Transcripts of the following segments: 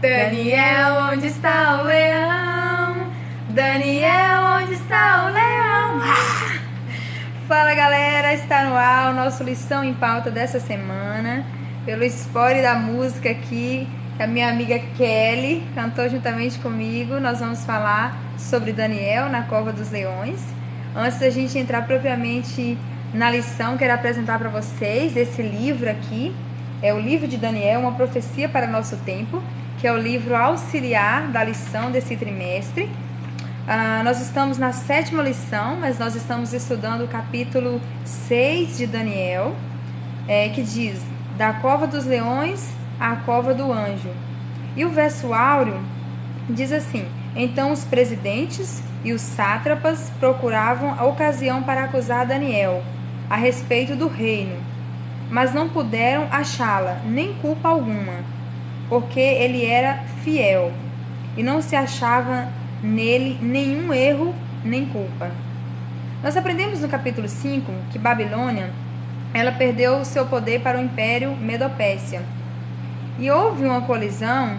Daniel, onde está o leão? Daniel, onde está o leão? Fala galera, está no ar o nosso Lição em Pauta dessa semana. Pelo spoiler da música aqui, que a minha amiga Kelly cantou juntamente comigo, nós vamos falar sobre Daniel na Cova dos Leões. Antes da gente entrar propriamente na lição, quero apresentar para vocês esse livro aqui. É o livro de Daniel, uma profecia para o nosso tempo, que é o livro auxiliar da lição desse trimestre. Nós estamos na 7ª lição, mas nós estamos estudando o capítulo 6 de Daniel, que diz, da cova dos leões à cova do anjo. E o verso áureo diz assim: então os presidentes e os sátrapas procuravam a ocasião para acusar Daniel a respeito do reino, mas não puderam achá-la, nem culpa alguma, porque ele era fiel, e não se achava nele nenhum erro nem culpa. Nós aprendemos no capítulo 5 que Babilônia, ela perdeu o seu poder para o Império Medo-Pérsia. E houve uma colisão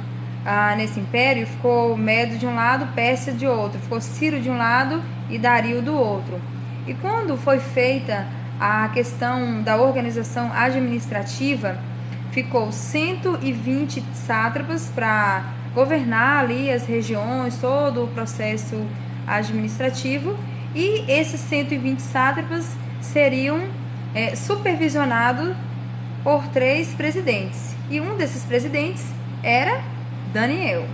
nesse império, e ficou Medo de um lado, Pérsia de outro, ficou Ciro de um lado e Dario do outro. E quando foi feita a questão da organização administrativa, ficou 120 sátrapas para governar ali as regiões, todo o processo administrativo, e esses 120 sátrapas seriam supervisionados por 3 presidentes, e um desses presidentes era Daniel.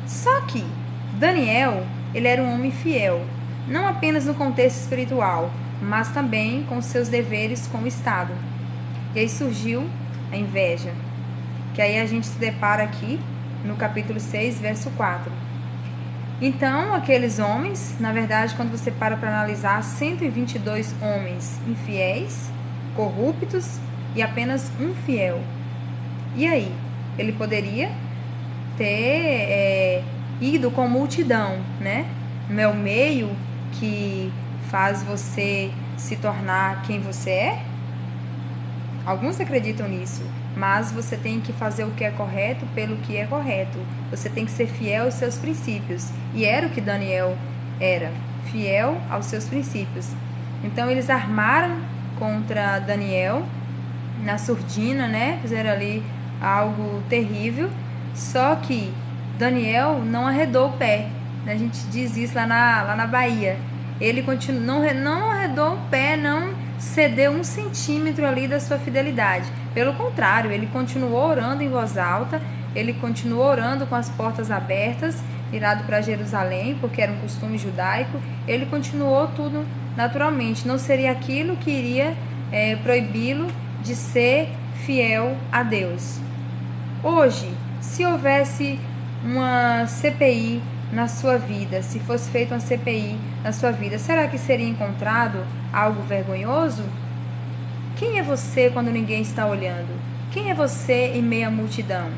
Só que Daniel, ele era um homem fiel, não apenas no contexto espiritual, mas também com seus deveres com o Estado. E aí surgiu a inveja, que aí a gente se depara aqui no capítulo 6, verso 4. Então, aqueles homens, na verdade, quando você para analisar, 122 homens infiéis, corruptos e apenas um fiel. E aí? Ele poderia ter ido com multidão, né? Não é o meio que faz você se tornar quem você é? Alguns acreditam nisso, mas você tem que fazer o que é correto pelo que é correto. Você tem que ser fiel aos seus princípios. E era o que Daniel era, fiel aos seus princípios. Então eles armaram contra Daniel na surdina, né? Fizeram ali algo terrível. Só que Daniel não arredou o pé. A gente diz isso lá na Bahia. Ele não arredou o pé, não cedeu 1 centímetro ali da sua fidelidade. Pelo contrário, ele continuou orando em voz alta, ele continuou orando com as portas abertas, virado para Jerusalém, porque era um costume judaico. Ele continuou tudo naturalmente. Não seria aquilo que iria proibi-lo de ser fiel a Deus. Hoje, se houvesse uma CPI na sua vida, se fosse feita uma CPI na sua vida, será que seria encontrado algo vergonhoso? Quem é você quando ninguém está olhando? Quem é você em meio à multidão?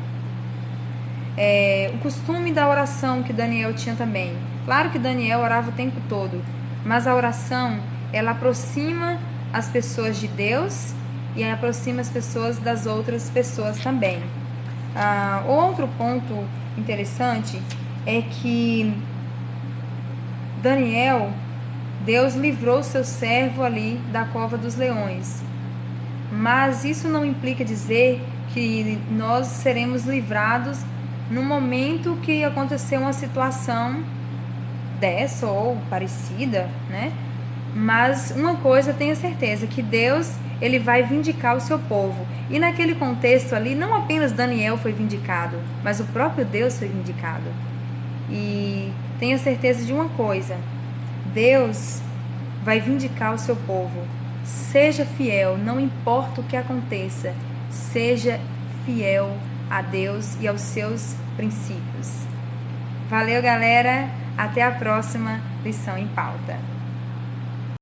O costume da oração que Daniel tinha também. Claro que Daniel orava o tempo todo, mas a oração, ela aproxima as pessoas de Deus e aproxima as pessoas das outras pessoas também. Outro ponto interessante é que Daniel, Deus livrou seu servo ali da cova dos leões. Mas isso não implica dizer que nós seremos livrados no momento que acontecer uma situação dessa ou parecida, né? Mas uma coisa tenha certeza, que Deus, ele vai vindicar o seu povo. E naquele contexto ali, não apenas Daniel foi vindicado, mas o próprio Deus foi vindicado. E tenha certeza de uma coisa: Deus vai vindicar o seu povo. Seja fiel, não importa o que aconteça, seja fiel a Deus e aos seus princípios. Valeu, galera, até a próxima lição em pauta.